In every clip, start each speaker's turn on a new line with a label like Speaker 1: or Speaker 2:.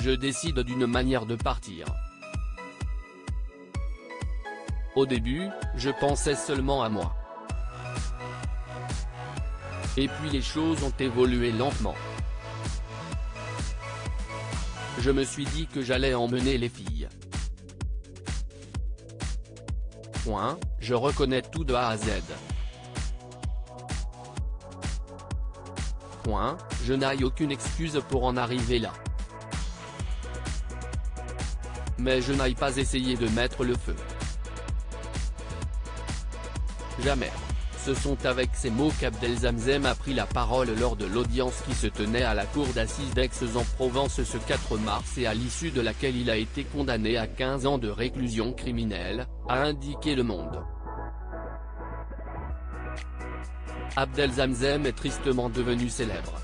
Speaker 1: je décide d'une manière de partir. Au début, je pensais seulement à moi. Et puis les choses ont évolué lentement. Je me suis dit que j'allais emmener les filles. Je reconnais tout de A à Z. Je n'ai aucune excuse pour en arriver là. Mais je n'ai pas essayé de mettre le feu. Jamais. Ce sont avec ces mots qu'Abdelzamzem a pris la parole lors de l'audience qui se tenait à la cour d'assises d'Aix-en-Provence ce 4 mars et à l'issue de laquelle il a été condamné à 15 ans de réclusion criminelle, a indiqué Le Monde. Abdelzamzem est tristement devenu célèbre.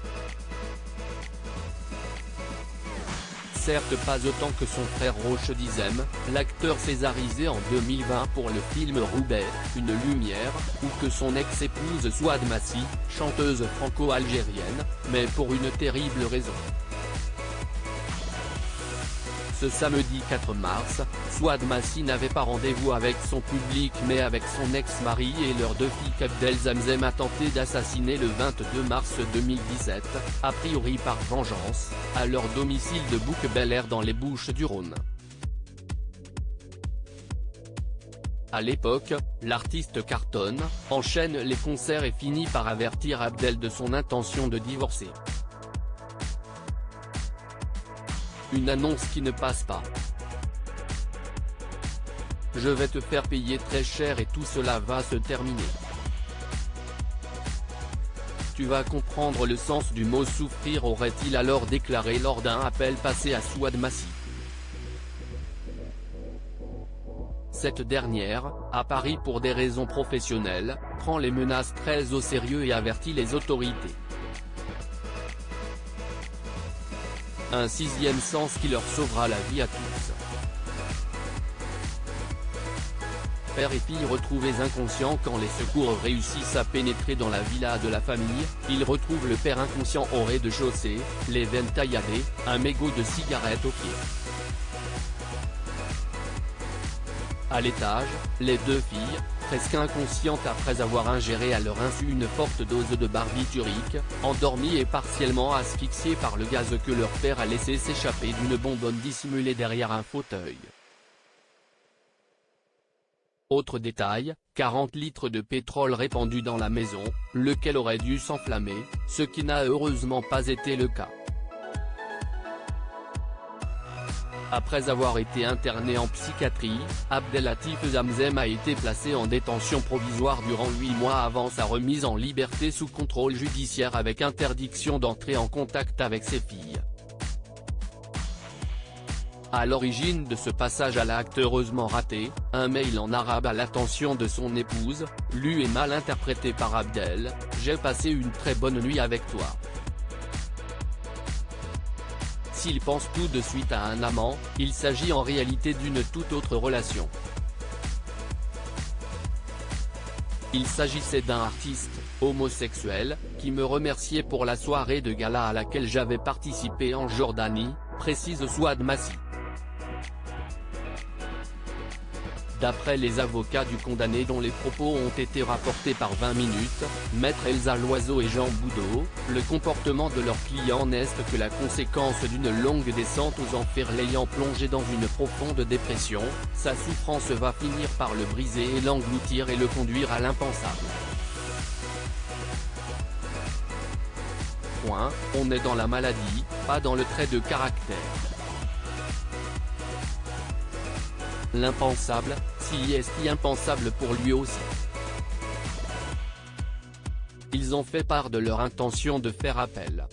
Speaker 1: Certes pas autant que son frère Roche Dizem, l'acteur césarisé en 2020 pour le film Roubaix, Une lumière, ou que son ex-épouse Souad Massi, chanteuse franco-algérienne, mais pour une terrible raison. Ce samedi 4 mars, Souad Massi n'avait pas rendez-vous avec son public mais avec son ex-mari et leurs 2 filles qu'Abdelzamzem a tenté d'assassiner le 22 mars 2017, a priori par vengeance, à leur domicile de Bouquebel-Air dans les Bouches-du-Rhône. À l'époque, l'artiste cartonne, enchaîne les concerts et finit par avertir Abdel de son intention de divorcer. Une annonce qui ne passe pas. Je vais te faire payer très cher et tout cela va se terminer. Tu vas comprendre le sens du mot souffrir, aurait-il alors déclaré lors d'un appel passé à Souad Massi. Cette dernière, à Paris pour des raisons professionnelles, prend les menaces très au sérieux et avertit les autorités. Un 6e sens qui leur sauvera la vie à tous. Père et fille retrouvés inconscients quand les secours réussissent à pénétrer dans la villa de la famille, ils retrouvent le père inconscient au rez-de-chaussée, les veines tailladées, un mégot de cigarette au pied. À l'étage, les 2 filles, presque inconscientes après avoir ingéré à leur insu une forte dose de barbiturique, endormies et partiellement asphyxiées par le gaz que leur père a laissé s'échapper d'une bonbonne dissimulée derrière un fauteuil. Autre détail, 40 litres de pétrole répandus dans la maison, lequel aurait dû s'enflammer, ce qui n'a heureusement pas été le cas. Après avoir été interné en psychiatrie, Abdellatif Zamzem a été placé en détention provisoire durant 8 mois avant sa remise en liberté sous contrôle judiciaire avec interdiction d'entrer en contact avec ses filles. À l'origine de ce passage à l'acte heureusement raté, un mail en arabe à l'attention de son épouse, lu et mal interprété par Abdel: « J'ai passé une très bonne nuit avec toi. » S'il pense tout de suite à un amant, il s'agit en réalité d'une toute autre relation. Il s'agissait d'un artiste, homosexuel, qui me remerciait pour la soirée de gala à laquelle j'avais participé en Jordanie, précise Souad Massi. D'après les avocats du condamné dont les propos ont été rapportés par 20 minutes, Maître Elsa Loiseau et Jean Boudot, le comportement de leur client n'est que la conséquence d'une longue descente aux enfers l'ayant plongé dans une profonde dépression, sa souffrance va finir par le briser et l'engloutir et le conduire à l'impensable. On est dans la maladie, pas dans le trait de caractère. L'impensable, si est impensable pour lui aussi. Ils ont fait part de leur intention de faire appel.